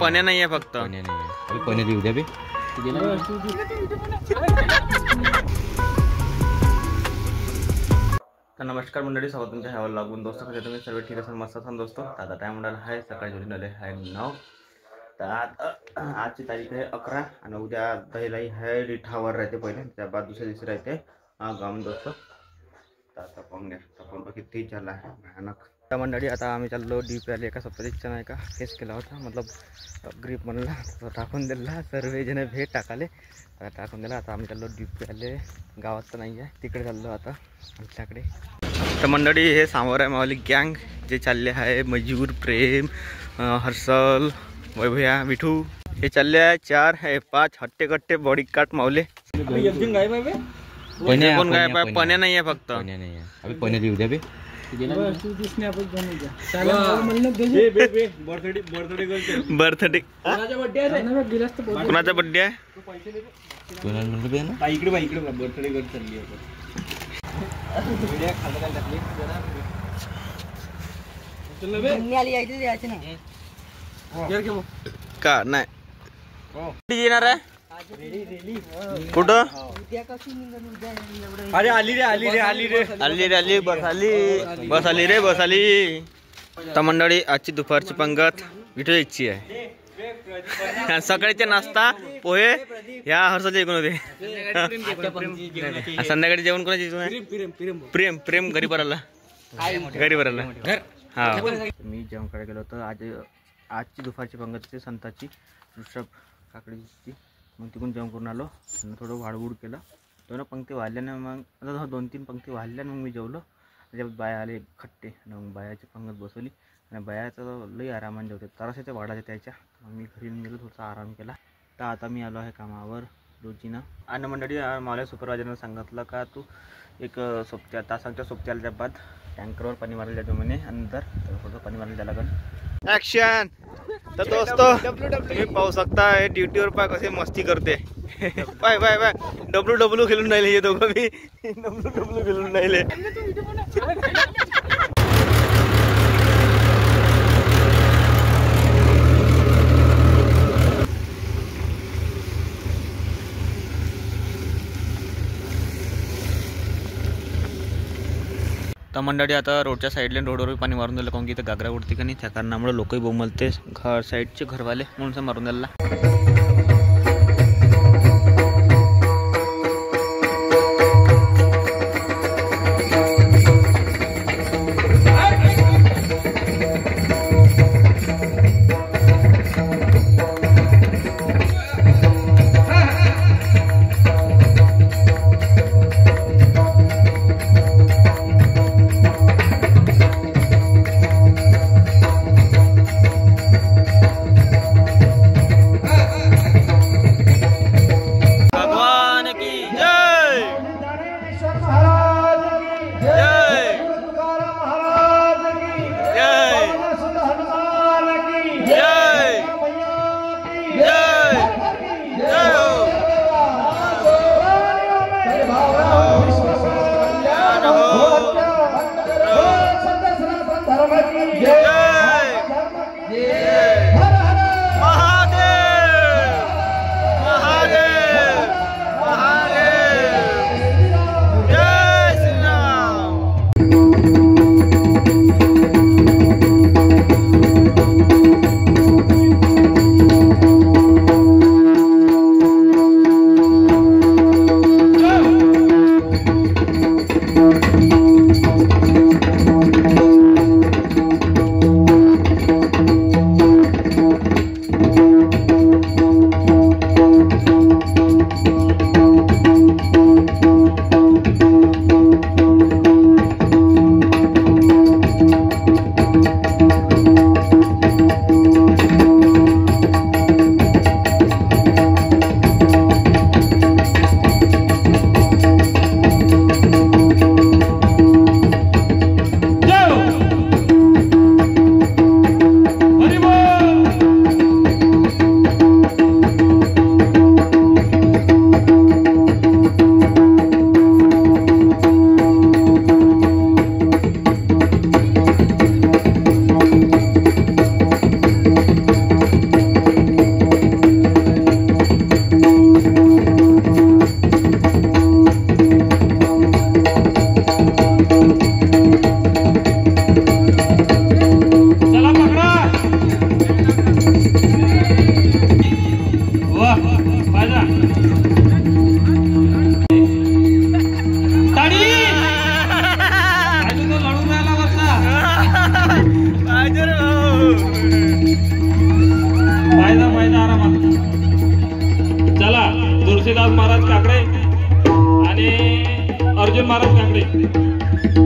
पण्या नाही आहे फक्त. पण्या नाही आहे. अबे पण्या देऊ द्या बे. तर नमस्कार मंडळी, स्वागत तुमच्या ह्यावर लागून दोस्त. कसे तुम्ही सर्व ठीक असाल, मस्त असाल दोस्तो. आता टाइम म्हणाला आहे सकाळी झोपून आले आहे 9. तर आजची तारीख आहे 11 आणि उद्या दहीलाई आहे रिठावर राहते पहिले, त्या बाद दुसऱ्या दिवशी राहते गाम दोस्त. तर आता पाहून घ्या आपण किती चालला आहे भयानक. त्या मंडळी आता आम्ही चाललो डीप आले. एका सप्ताहाचा नाही का केस केला होता, मतलब ग्रीप म्हणला तो टाकून दिला. सर्वजण भेट टाकाले आता टाकून दिला. आता आम्ही चाललो डीप आले. गावात तर नाही आहे, तिकडे चाललो आता आमच्याकडे. तर मंडळी हे समोर आहे मावली गँग जे चालले आहे. मजूर, प्रेम, हर्षल, वैभया, विठू हे चालले आहे. 4 आहे 5 हट्टे कट्टे बॉडी काट मावले. कोण गायब आहे? पण्या नाही आहे फक्त. पण्या नाही आहे. अबे पण्या देऊ द्या बे. बर्थडे कुणाचा बर्थडे आहे? का नाही येणार आहे कुठं? अरे आली रे आली रे आली रे आली रे आली. बस आली बस आली रे बस आली. तर मंडळी आजची दुपारची पंगत विठू इच्छी आहे. सकाळीचा नाश्ता पोहे ह्या हर्षाच्या इकडून होते. संध्याकाळी जेवण कोणाची इथून? प्रेम प्रेम घरी भरायला हा. मी जेवण करायला गेलो होतो. आजची दुपारची पंगत संताची ऋषभ काकडीची. मग तिकडून जेवण करून आलो. थोडं वाढवूड केलं. 2 पंक्ती वाढल्याने मग आता 2-3 पंक्ती वाढल्याने मग मी जेवलो. त्याच्यात बाया आले खट्टे आणि मग बायाची पंगत बसवली आणि बायाचं लई आरामाने जेवते. तराशाच्या वाढायच्या त्याच्या. मग मी घरी गेलो, थोडासा आराम केला. तर आता मी आलो आहे कामावर रोजीनं. आणि मंडळी मला सुपरवायझरनं सांगितलं का तू एक तासाच्या सोबत्याच्या बाद टँकरवर पाणी मारायला जातो म्हणे. आणि नंतर थोडं पाणी मारायला द्यायला लागेल. ॲक्शन. तर दोस्तो तुम्ही पाहू शकता ड्युटीवर पाय कसे मस्ती करते. पाय पाय पाय डब्ल्यू खेळून राहिले हे दोघं. मी डब्ल्यू खेळून राहिले. तर मंडळी आता रोडच्या साईडला रोडवर पाणी मारून दिलं, कारण की इथं गागरा उडते का नाही, त्या कारणामुळे लोकही बोंबलते. साईडचे घरवाले म्हणून मारून द्यायला. महाराज काकडे